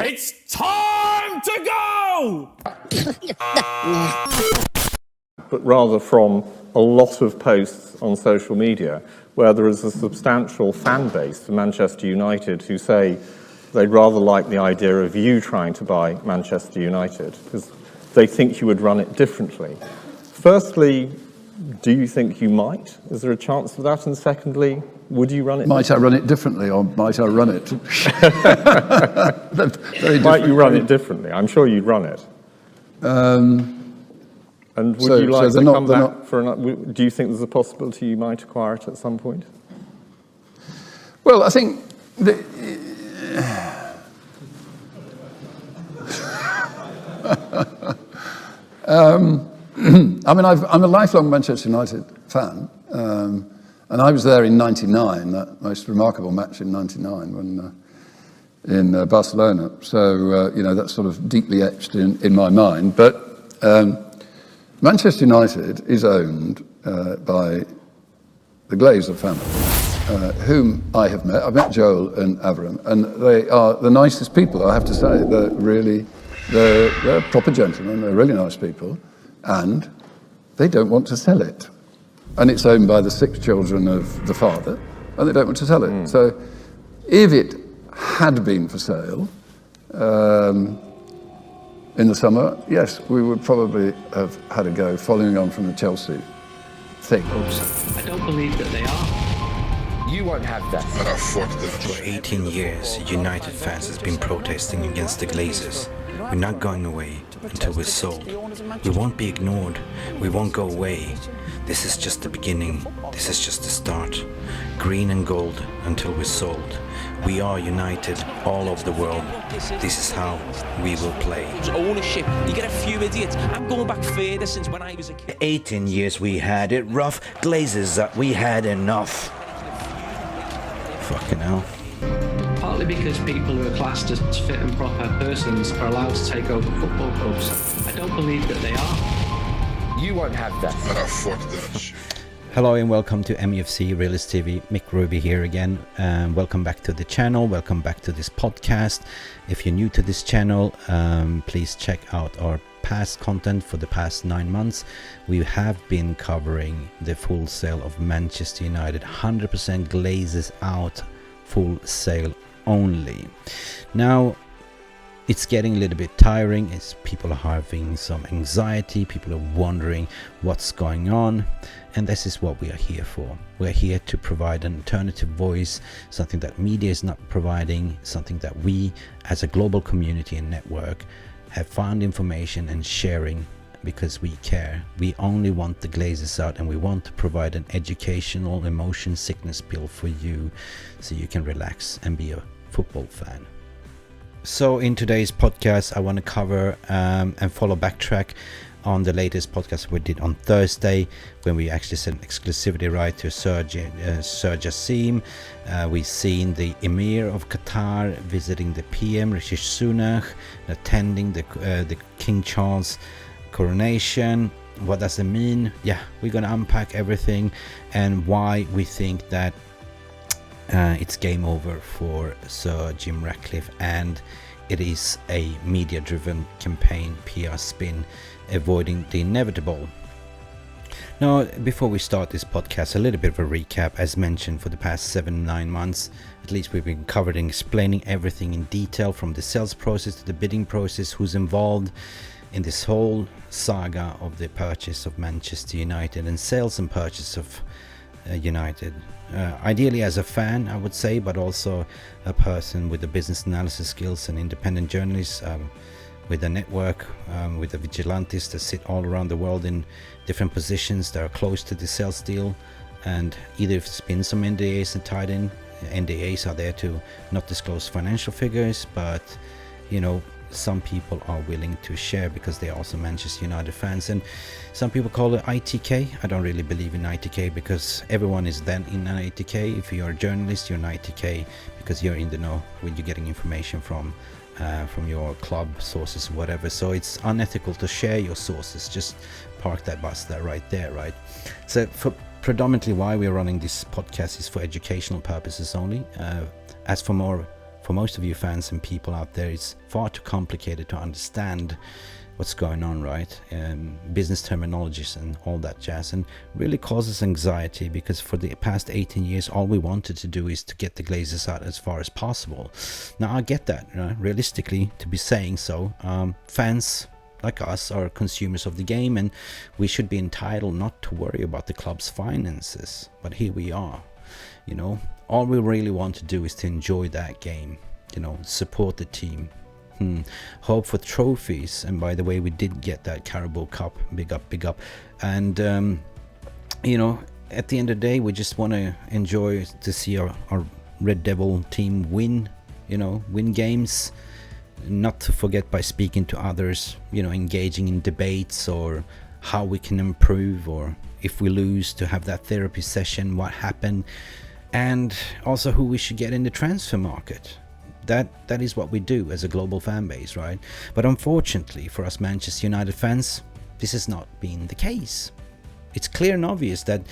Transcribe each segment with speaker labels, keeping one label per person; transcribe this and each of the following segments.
Speaker 1: It's time to go!
Speaker 2: But rather from a lot of posts on social media where there is a substantial fan base for Manchester United who say they'd rather like the idea of you trying to buy Manchester United because they think you would run it differently. Firstly, do you think you might? Is there a chance of that? And secondly, would you run it?
Speaker 3: Might I run it differently, or might I run it?
Speaker 2: Might you run it differently? I'm sure you'd run it. And would you like to come back for another? Do you think there's a possibility you might acquire it at some point?
Speaker 3: Well, I think I mean, I'm a lifelong Manchester United fan, and I was there in '99, that most remarkable match in '99 when in Barcelona. So you know, that's sort of deeply etched in my mind. But Manchester United is owned by the Glazer family, whom I have met. I've met Joel and Avram, and they are the nicest people, I have to say. They're proper gentlemen, they're really nice people, and they don't want to sell it. And it's owned by the 6 children of the father, and they don't want to sell it. So if it had been for sale in the summer, yes, we would probably have had a go following on from the Chelsea thing.
Speaker 4: I don't believe that they are.
Speaker 5: You won't have that.
Speaker 6: For 18 years, United fans has been protesting against the Glazers. We're not going away until we're sold. We won't be ignored. We won't go away. This is just the beginning. This is just the start. Green and gold until we're sold. We are united all over the world. This is how we will play.
Speaker 4: Ownership. You get a few idiots. I'm going back further since when I was a kid.
Speaker 6: 18 years we had it rough. Glazers, we had enough. Fucking hell.
Speaker 4: Partly because people who are classed as fit and proper persons are allowed to take over football clubs. I don't believe that they are.
Speaker 5: You won't have that.
Speaker 7: Hello and welcome to Mufc Realist TV. Mick Ruby here again. Welcome back to the channel. Welcome back to this podcast. If you're new to this channel, please check out our past content for the past 9 months. We have been covering the full sale of Manchester United. 100% Glazers out, full sale only. Now it's getting a little bit tiring. People are having some anxiety, people are wondering what's going on, and this is what we are here for. We're here to provide an alternative voice, something that media is not providing, something that we as a global community and network have found information and sharing because we care. We only want the Glazers out, and we want to provide an educational emotion sickness pill for you so you can relax and be a football fan. So in today's podcast, I want to cover and backtrack on the latest podcast we did on Thursday, when we actually sent exclusivity right to Sir Jasim. We've seen the Emir of Qatar visiting the PM Rishi Sunak, attending the King Charles coronation. What does it mean? Yeah, we're gonna unpack everything and why we think that it's game over for Sir Jim Rattcliffe, and it is a media-driven campaign, PR spin, avoiding the inevitable. Now, before we start this podcast, a little bit of a recap. As mentioned, for the past 7-9 months, at least, we've been covering, explaining everything in detail, from the sales process to the bidding process, who's involved in this whole saga of the purchase of Manchester United and sales and purchase of United. Ideally as a fan, I would say, but also a person with the business analysis skills, and independent journalist with a network, with the vigilantes that sit all around the world in different positions that are close to the sales deal, and either it's been some NDAs and tied in. NDAs are there to not disclose financial figures, but you know, some people are willing to share because they are also Manchester United fans. And some people call it ITK. I don't really believe in ITK, because everyone is then in an ITK. If you're a journalist, you're an ITK because you're in the know when you're getting information from from your club sources, whatever. So it's unethical to share your sources. Just park that bus there, right there, right? So for predominantly why we're running this podcast is for educational purposes only. As for most of you fans and people out there, it's far too complicated to understand what's going on, right? Business terminologies and all that jazz, and really causes anxiety, because for the past 18 years all we wanted to do is to get the Glazers out as far as possible. Now I get that, realistically, to be saying so, fans like us are consumers of the game, and we should be entitled not to worry about the club's finances. But here we are, all we really want to do is to enjoy that game, support the team, hope for trophies. And by the way, we did get that Carabao Cup, big up, and at the end of the day, we just want to enjoy to see our Red Devil team win games, not to forget by speaking to others, engaging in debates or how we can improve, or if we lose, to have that therapy session, what happened, and also who we should get in the transfer market. That is what we do as a global fan base, right? But unfortunately for us Manchester United fans, this has not been the case. It's clear and obvious that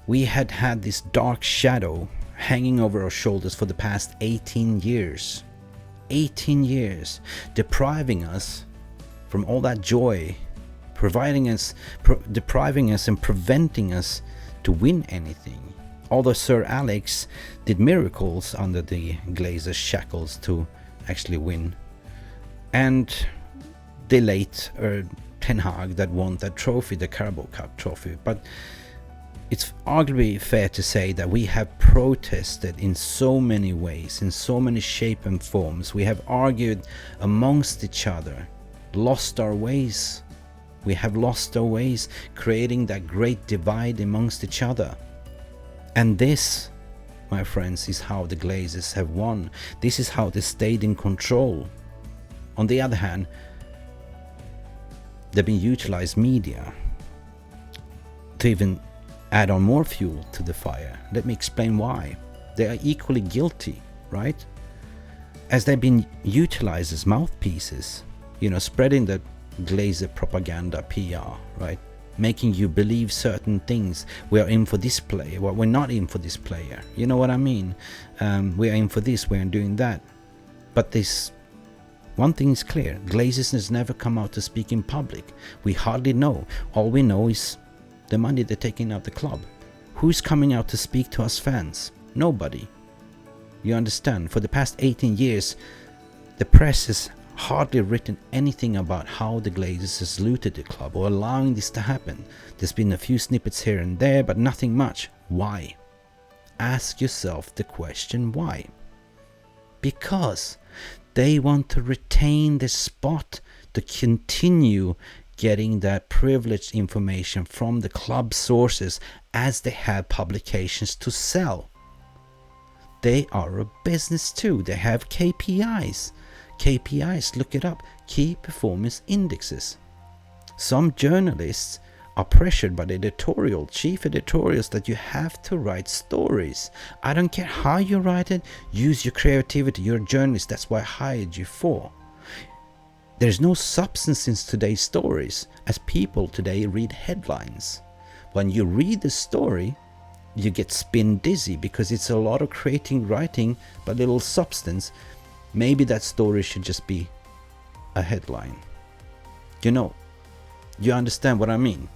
Speaker 7: we had this dark shadow hanging over our shoulders for the past 18 years. 18 years, depriving us from all that joy, depriving us and preventing us to win anything. Although Sir Alex did miracles under the Glazers shackles to actually win. And the late Ten Hag that won that trophy, the Carabao Cup trophy. But it's arguably fair to say that we have protested in so many ways, in so many shapes and forms. We have argued amongst each other, lost our ways. We have lost our ways, creating that great divide amongst each other. And this, my friends, is how the Glazers have won. This is how they stayed in control. On the other hand, they've been utilized media to even add on more fuel to the fire. Let me explain why. They are equally guilty, right? As they've been utilized as mouthpieces, spreading the Glazer propaganda, PR, right? Making you believe certain things. We are in for this player, well, we're not in for this player. You know what I mean? We are in for this, we're doing that. But this one thing is clear: Glazers has never come out to speak in public. We hardly know. All we know is the money they're taking out the club. Who's coming out to speak to us fans? Nobody. You understand? For the past 18 years, the press has hardly written anything about how the Glazers has looted the club or allowing this to happen. There's been a few snippets here and there, but nothing much. Why? Ask yourself the question, why? Because they want to retain the spot to continue getting that privileged information from the club sources as they have publications to sell. They are a business too. They have KPIs. KPIs, look it up, key performance indexes. Some journalists are pressured by the chief editorials that you have to write stories. I don't care how you write it, use your creativity. You're a journalist, that's what I hired you for. There's no substance in today's stories, as people today read headlines. When you read the story, you get spin dizzy because it's a lot of writing, but little substance. Maybe that story should just be a headline. You understand what I mean?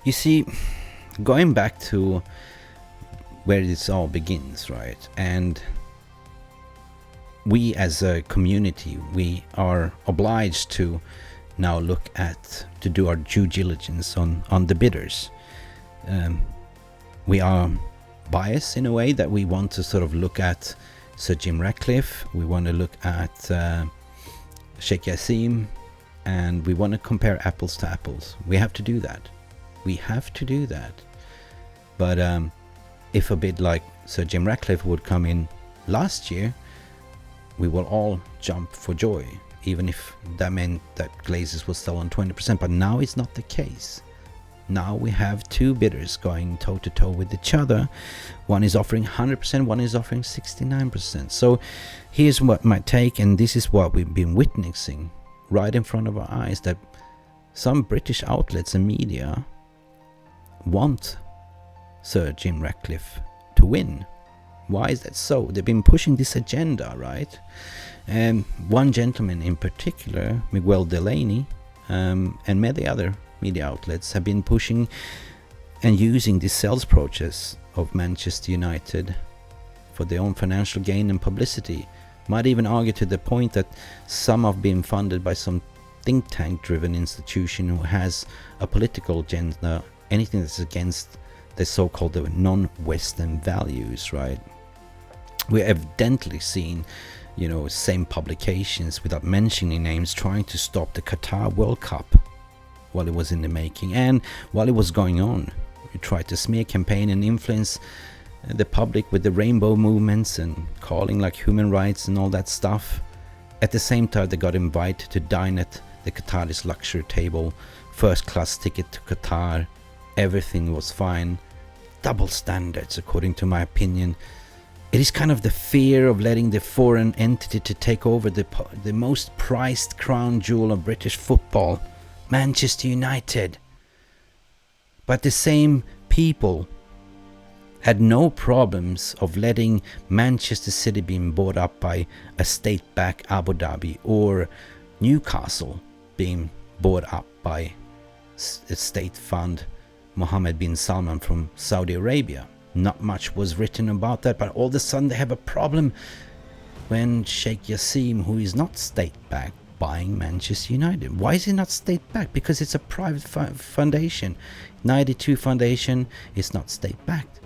Speaker 7: You see, going back to where this all begins, right? And we as a community, we are obliged to now to do our due diligence on the bidders. We are biased in a way that we want to sort of look at Sir Jim Rattcliffe, we want to look at Sheikh Jasim, and we want to compare apples to apples. We have to do that. But if a bid like Sir Jim Rattcliffe would come in last year, we will all jump for joy, even if that meant that Glazers will sell on 20%. But now it's not the case. Now we have two bidders going toe to toe with each other. One is offering 100%, one is offering 69%. So here's what my take, and this is what we've been witnessing right in front of our eyes, that some British outlets and media want Sir Jim Rattcliffe to win. Why is that so? They've been pushing this agenda, right? And one gentleman in particular, Miguel Delaney, and many other media outlets have been pushing and using this sales process of Manchester United for their own financial gain and publicity. Might even argue to the point that some have been funded by some think tank driven institution who has a political agenda, anything that's against the so-called non-Western values, right? We're evidently seen, same publications, without mentioning names, trying to stop the Qatar World Cup while it was in the making. And while it was going on, we tried to smear campaign and influence the public with the rainbow movements and calling like human rights and all that stuff. At the same time, they got invited to dine at the Qataris luxury table, first class ticket to Qatar, everything was fine. Double standards, according to my opinion. It is kind of the fear of letting the foreign entity to take over the most prized crown jewel of British football, Manchester United. But the same people had no problems of letting Manchester City being bought up by a state-backed Abu Dhabi, or Newcastle being bought up by a state fund Mohammed bin Salman from Saudi Arabia. Not much was written about that, but all of a sudden they have a problem when Sheikh Jasim, who is not state-backed, buying Manchester United. Why is he not state-backed? Because it's a private foundation. 92 Foundation is not state-backed.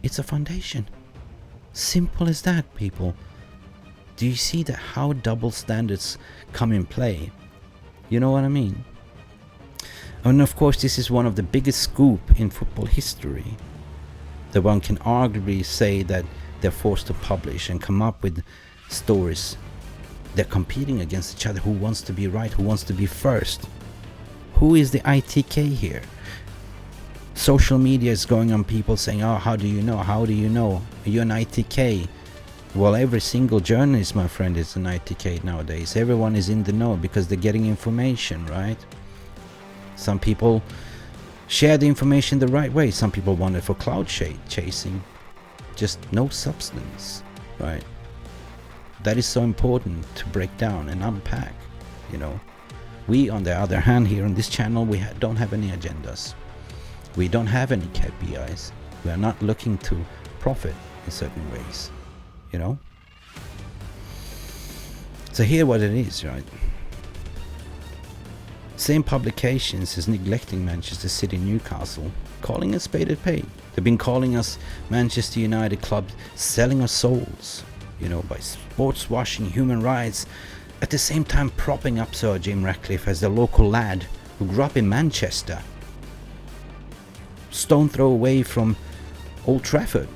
Speaker 7: It's a foundation. Simple as that, people. Do you see that how double standards come in play? You know what I mean? And of course, this is one of the biggest scoop in football history, that one can arguably say that they're forced to publish and come up with stories. They're competing against each other. Who wants to be right? Who wants to be first? Who is the ITK here? Social media is going on, people saying, oh, how do you know? How do you know? You're an ITK. Well, every single journalist, my friend, is an ITK nowadays. Everyone is in the know because they're getting information, right? Some people share the information the right way. Some people want it for cloud chasing. Just no substance, right? That is so important to break down and unpack, We, on the other hand, here on this channel, we don't have any agendas. We don't have any KPIs. We are not looking to profit in certain ways, So here what it is, right? Same publications is neglecting Manchester City, Newcastle, calling us spade a spade. They've been calling us Manchester United club, selling our souls, by sports washing, human rights. At the same time, propping up Sir Jim Rattcliffe as the local lad who grew up in Manchester, stone throw away from Old Trafford.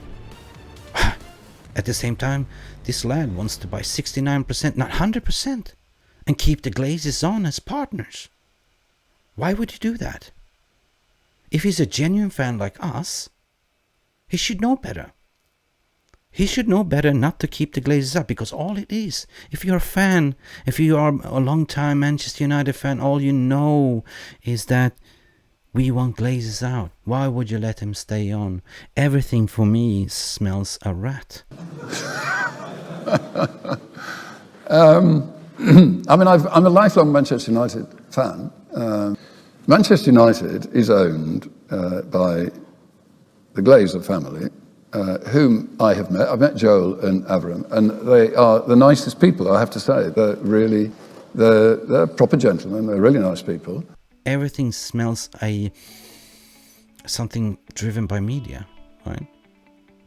Speaker 7: At the same time, this lad wants to buy 69%, not 100%, and keep the Glazers on as partners. Why would he do that? If he's a genuine fan like us, he should know better. He should know better not to keep the Glazers up, because all it is, if you're a fan, if you are a long-time Manchester United fan, all you know is that we want Glazers out. Why would you let him stay on? Everything for me smells a rat.
Speaker 3: I'm a lifelong Manchester United fan. Manchester United is owned by the Glazer family, whom I have met. I've met Joel and Avram, and they are the nicest people, I have to say. They're proper gentlemen. They're really nice people.
Speaker 7: Everything smells something driven by media, right?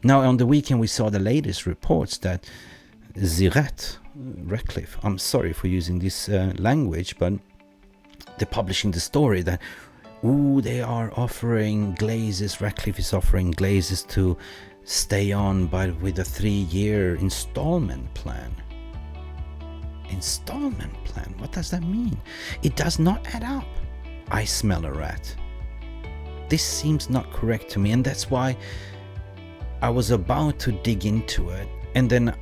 Speaker 7: Now, on the weekend, we saw the latest reports that Ratcliffe, I'm sorry for using this language, but they're publishing the story that, they are offering Glazers, Ratcliffe is offering Glazers to stay on with a 3-year installment plan. Installment plan? What does that mean? It does not add up. I smell a rat. this seems not correct to me, and that's why I was about to dig into it. And then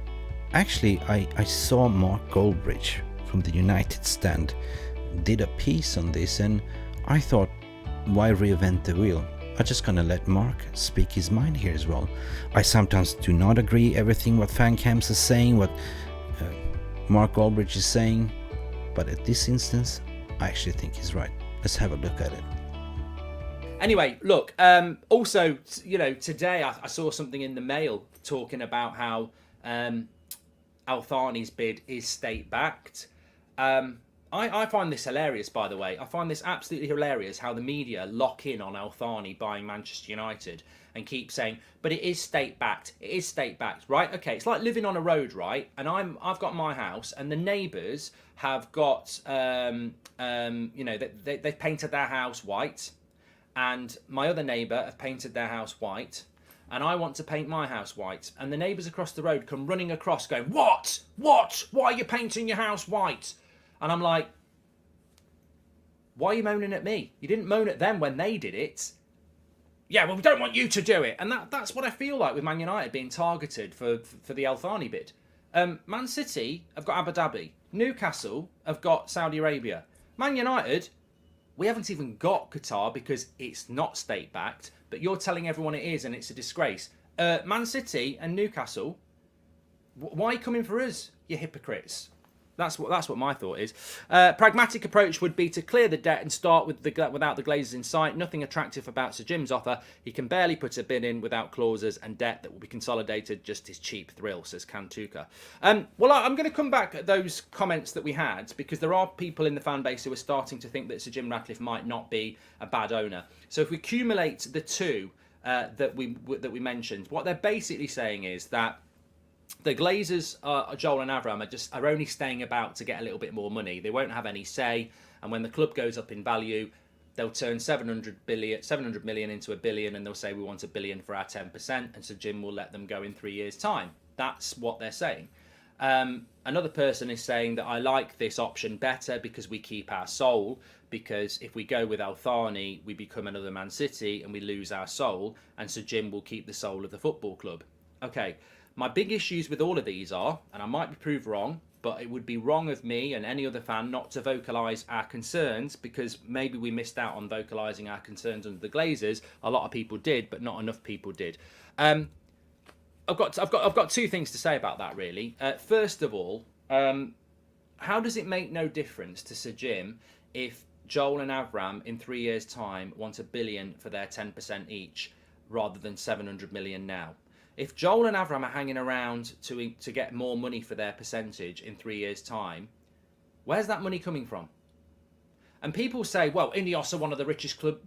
Speaker 7: actually I saw Mark Goldbridge from the United stand did a piece on this, and I thought, why reinvent the wheel? I'm just gonna let Mark speak his mind here as well. I sometimes do not agree everything what fan camps is saying, what Mark Goldbridge is saying, but at this instance I actually think he's right. Let's have a look at it.
Speaker 5: Anyway, look, also, you know, today I saw something in the Mail talking about how Al Thani's bid is state-backed. I find this hilarious, by the way. I find this absolutely hilarious how the media lock in on Al Thani buying Manchester United and keep saying, but it is state-backed. It is state-backed, right? Okay, it's like living on a road, right? And I've got my house, and the neighbours have got, you know, they've painted their house white, and my other neighbour have painted their house white, and I want to paint my house white, and the neighbours across the road come running across going, what? Why are you painting your house white? And I'm like, why are you moaning at me? You didn't moan at them when they did it. Yeah, well, we don't want you to do it. And that's what I feel like with Man United being targeted for the Al Thani bid. Man City have got Abu Dhabi. Newcastle have got Saudi Arabia. Man United, we haven't even got Qatar because it's not state-backed, but you're telling everyone it is, and it's a disgrace. Man City and Newcastle, why are you coming for us, you hypocrites? That's what my thought is. Pragmatic approach would be to clear the debt and start without the Glazers in sight. Nothing attractive about Sir Jim's offer. He can barely put a bid in without clauses and debt that will be consolidated. Just his cheap thrill, says Kantuka. Well, I'm going to come back at those comments that we had, because there are people in the fan base who are starting to think that Sir Jim Rattcliffe might not be a bad owner. So if we accumulate the two that we mentioned, what they're basically saying is that the Glazers, Joel and Avram, are only staying about to get a little bit more money. They won't have any say, and when the club goes up in value, they'll turn 700 million into $1 billion, and they'll say we want $1 billion for our 10%, and so Jim will let them go in 3 years' time. That's what they're saying. Another person is saying that I like this option better because we keep our soul, because if we go with Al Thani, we become another Man City and we lose our soul, and so Jim will keep the soul of the football club. Okay. My big issues with all of these are, and I might be proved wrong, but it would be wrong of me and any other fan not to vocalise our concerns, because maybe we missed out on vocalising our concerns under the Glazers. A lot of people did, but not enough people did. I've got two things to say about that, really. First of all, how does it make no difference to Sir Jim if Joel and Avram in 3 years' time want $1 billion for their 10% each, rather than 700 million now? If Joel and Avram are hanging around to get more money for their percentage in 3 years' time, where's that money coming from? And people say, well, Ineos are one of the richest clubs.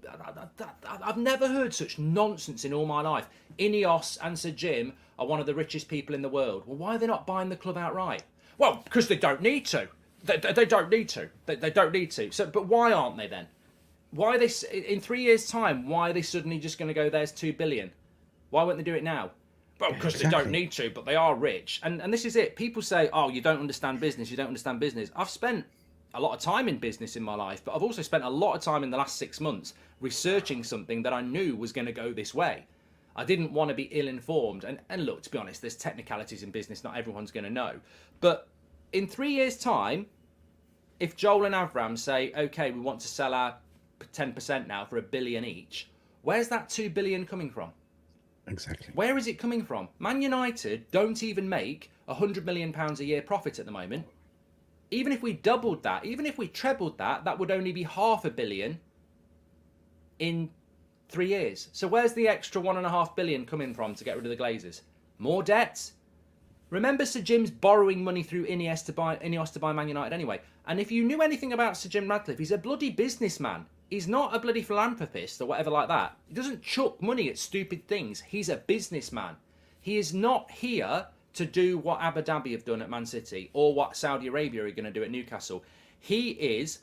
Speaker 5: I've never heard such nonsense in all my life. Ineos and Sir Jim are one of the richest people in the world. Well, why are they not buying the club outright? Well, because they don't need to. They don't need to. They don't need to. So, but why aren't they then? Why are they, in 3 years' time, why are they suddenly just going to go, there's $2 billion? Why won't they do it now? Well, because they don't need to, but they are rich. And this is it. People say, oh, you don't understand business, you don't understand business. I've spent a lot of time in business in my life, but I've also spent a lot of time in the last 6 months researching something that I knew was going to go this way. I didn't want to be ill-informed. And look, to be honest, there's technicalities in business not everyone's going to know. But in 3 years' time, if Joel and Avram say, okay, we want to sell our 10% now for $1 billion each, where's that $2 billion coming from?
Speaker 7: Exactly.
Speaker 5: Where is it coming from? Man United don't even make £100 million a year profit at the moment. Even if we doubled that, even if we trebled that, that would only be $500 million in 3 years. So where's the extra $1.5 billion coming from to get rid of the Glazers? More debts? Remember Sir Jim's borrowing money through Ineos to buy Man United anyway. And if you knew anything about Sir Jim Rattcliffe, he's a bloody businessman. He's not a bloody philanthropist or whatever like that. He doesn't chuck money at stupid things. He's a businessman. He is not here to do what Abu Dhabi have done at Man City or what Saudi Arabia are going to do at Newcastle. He is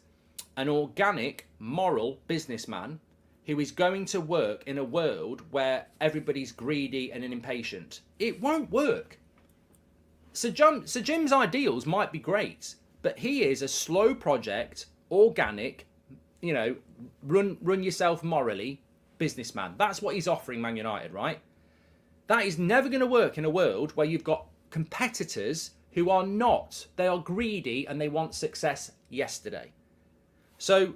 Speaker 5: an organic, moral businessman who is going to work in a world where everybody's greedy and impatient. It won't work. Sir Jim's ideals might be great, but he is a slow project, organic, you know, run yourself morally businessman. That's what he's offering Man United, right? That is never going to work in a world where you've got competitors who are not. They are greedy and they want success yesterday. So,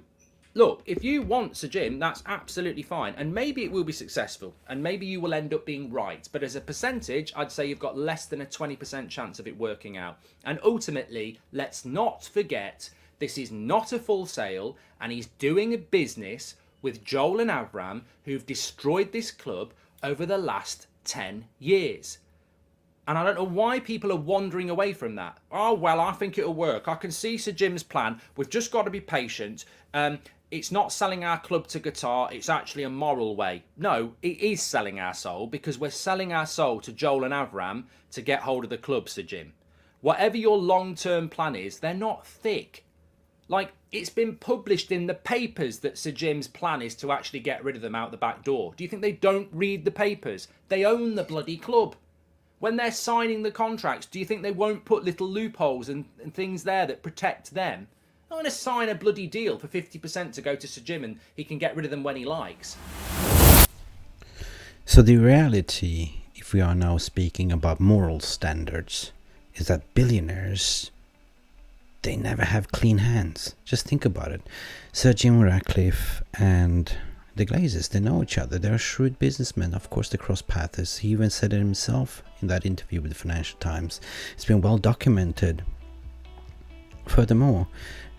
Speaker 5: look, if you want Sir Jim, that's absolutely fine. And maybe it will be successful. And maybe you will end up being right. But as a percentage, I'd say you've got less than a 20% chance of it working out. And ultimately, let's not forget, this is not a full sale. And he's doing a business with Joel and Avram, who've destroyed this club over the last 10 years. And I don't know why people are wandering away from that. Oh, well, I think it'll work. I can see Sir Jim's plan. We've just got to be patient. It's not selling our club to Qatar. It's actually a moral way. No, it is selling our soul, because we're selling our soul to Joel and Avram to get hold of the club, Sir Jim. Whatever your long-term plan is, they're not thick. Like, it's been published in the papers that Sir Jim's plan is to actually get rid of them out the back door. Do you think they don't read the papers? They own the bloody club. When they're signing the contracts, do you think they won't put little loopholes and things there that protect them? They're not going to sign a bloody deal for 50% to go to Sir Jim and he can get rid of them when he likes.
Speaker 7: So the reality, if we are now speaking about moral standards, is that billionaires, they never have clean hands. Just think about it. Sir Jim Rattcliffe and the Glazers, they know each other. They're shrewd businessmen. Of course, they cross paths. He even said it himself in that interview with the Financial Times. It's been well documented. Furthermore,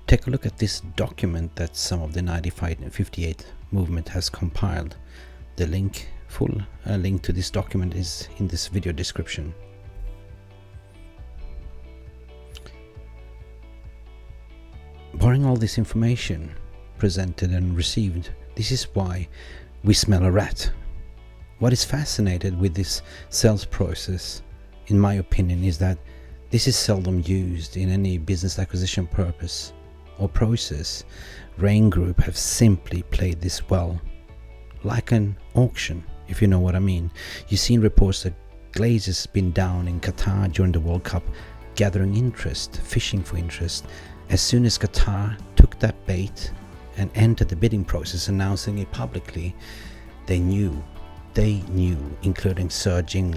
Speaker 7: take a look at this document that some of the 95 and 58 movement has compiled. The link to this document is in this video description. Barring all this information presented and received, this is why we smell a rat. What is fascinating with this sales process, in my opinion, is that this is seldom used in any business acquisition purpose or process. Raine Group have simply played this well, like an auction, if you know what I mean. You've seen reports that Glazers have been down in Qatar during the World Cup, gathering interest, fishing for interest. As soon as Qatar took that bait and entered the bidding process, announcing it publicly, they knew, including Sir Jim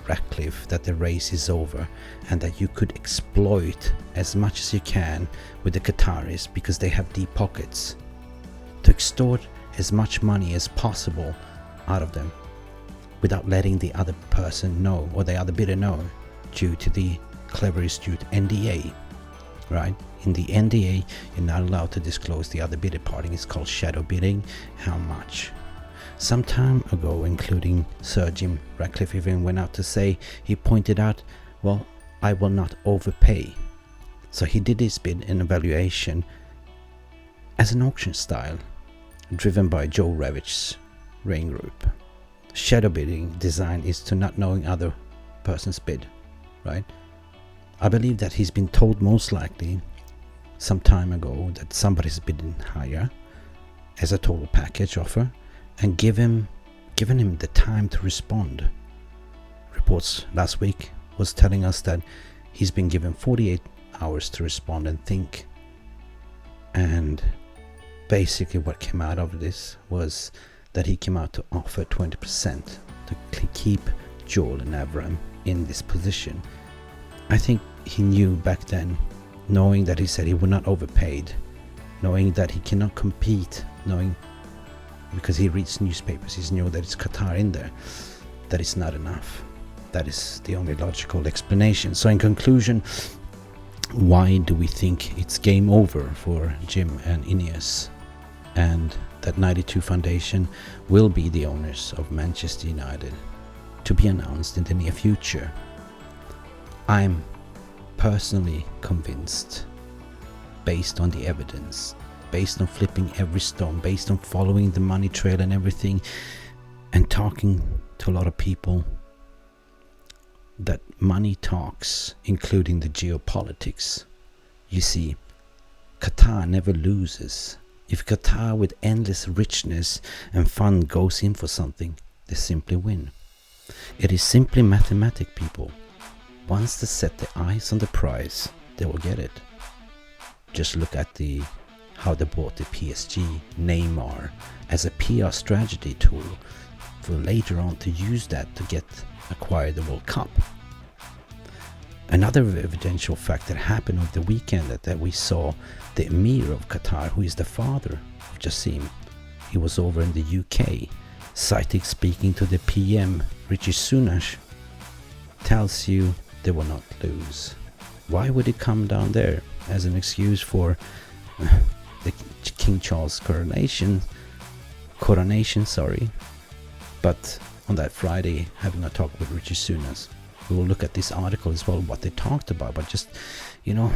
Speaker 7: Rattcliffe, that the race is over and that you could exploit as much as you can with the Qataris, because they have deep pockets, to extort as much money as possible out of them without letting the other person know, or the other bidder know, due to the clever astute NDA, right? In the NDA, you're not allowed to disclose the other bidder party. It's called shadow bidding. How much? Some time ago, including Sir Jim Rattcliffe even went out to say, he pointed out, well, I will not overpay. So he did his bid and evaluation as an auction style, driven by Joe Ravich's Raine Group. Shadow bidding design is to not knowing other person's bid, right? I believe that he's been told most likely some time ago that somebody's bidding higher as a total package offer, and given him the time to respond. Reports last week was telling us that he's been given 48 hours to respond and think. And basically what came out of this was that he came out to offer 20% to keep Joel and Avram in this position. I think he knew back then, knowing that he said he would not overpaid, knowing that he cannot compete, knowing, because he reads newspapers, he knows that it's Qatar in there, that it's not enough. That is the only logical explanation. So in conclusion, why do we think it's game over for Jim and Ineos, and that 92 Foundation will be the owners of Manchester United, to be announced in the near future? I'm personally convinced, based on the evidence, based on flipping every stone, based on following the money trail and everything, and talking to a lot of people, that money talks, including the geopolitics. You see, Qatar never loses. If Qatar with endless richness and fun goes in for something, they simply win. It is simply mathematic, people. Once they set their eyes on the prize, they will get it. Just look at the how they bought the PSG, Neymar as a PR strategy tool for later on to use that to acquire the World Cup. Another evidential fact that happened over the weekend that we saw the Emir of Qatar, who is the father of Jassim, he was over in the UK, citing speaking to the PM, Rishi Sunak, tells you they will not lose. Why would it come down there as an excuse for the King Charles coronation, but on that Friday having a talk with Rishi Sunak? We will look at this article as well, what they talked about, but just, you know,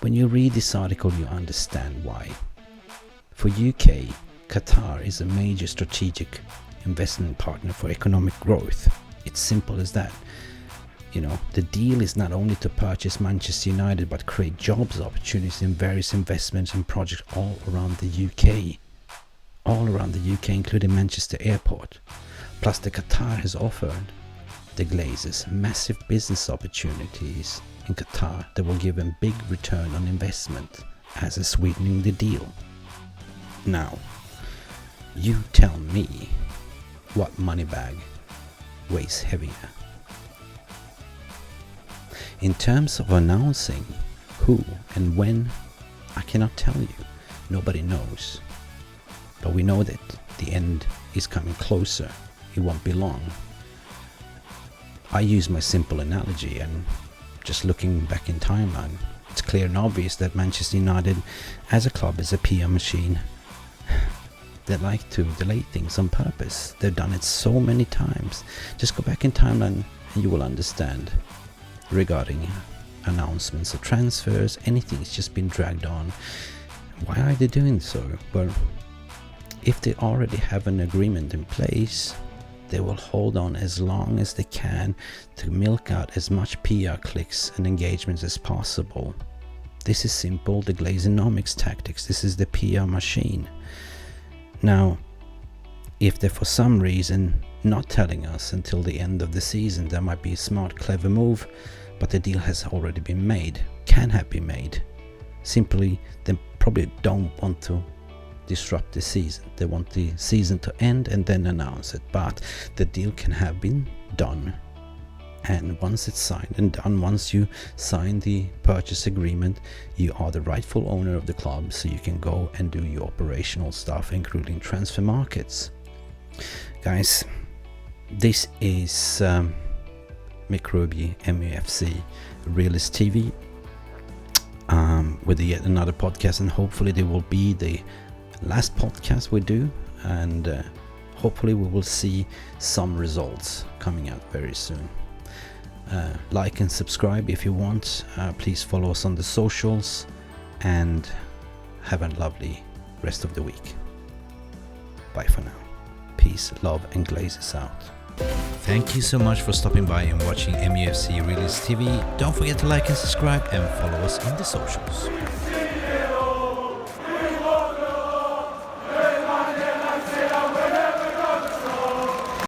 Speaker 7: when you read this article you understand why. For UK, Qatar is a major strategic investment partner for economic growth. It's simple as that. You know, the deal is not only to purchase Manchester United but create jobs opportunities in various investments and projects all around the UK. All around the UK, including Manchester Airport. Plus the Qatar has offered the Glazers massive business opportunities in Qatar that will give them big return on investment as a sweetening the deal. Now, you tell me what money bag weighs heavier. In terms of announcing who and when, I cannot tell you. Nobody knows. But we know that the end is coming closer. It won't be long. I use my simple analogy, and just looking back in timeline, it's clear and obvious that Manchester United as a club is a PR machine. They like to delay things on purpose. They've done it so many times. Just go back in timeline and you will understand. Regarding announcements of transfers, anything's just been dragged on. Why are they doing so? Well, if they already have an agreement in place, they will hold on as long as they can to milk out as much PR clicks and engagements as possible. This is simple, the Glazenomics tactics. This is the PR machine. Now, if they're for some reason not telling us until the end of the season, that might be a smart, clever move, but the deal has already been made, can have been made. Simply, they probably don't want to disrupt the season. They want the season to end and then announce it, but the deal can have been done. And once it's signed and done, once you sign the purchase agreement, you are the rightful owner of the club, so you can go and do your operational stuff, including transfer markets. Guys, this is Mick Ruby, MUFC Realist TV, with yet another podcast, and hopefully they will be the last podcast we do, and hopefully we will see some results coming out very soon. Like and subscribe if you want. Please follow us on the socials, and have a lovely rest of the week. Bye for now. Peace, love, and Glazers out. Thank you so much for stopping by and watching MUFC Realist TV. Don't forget to like and subscribe and follow us on the socials.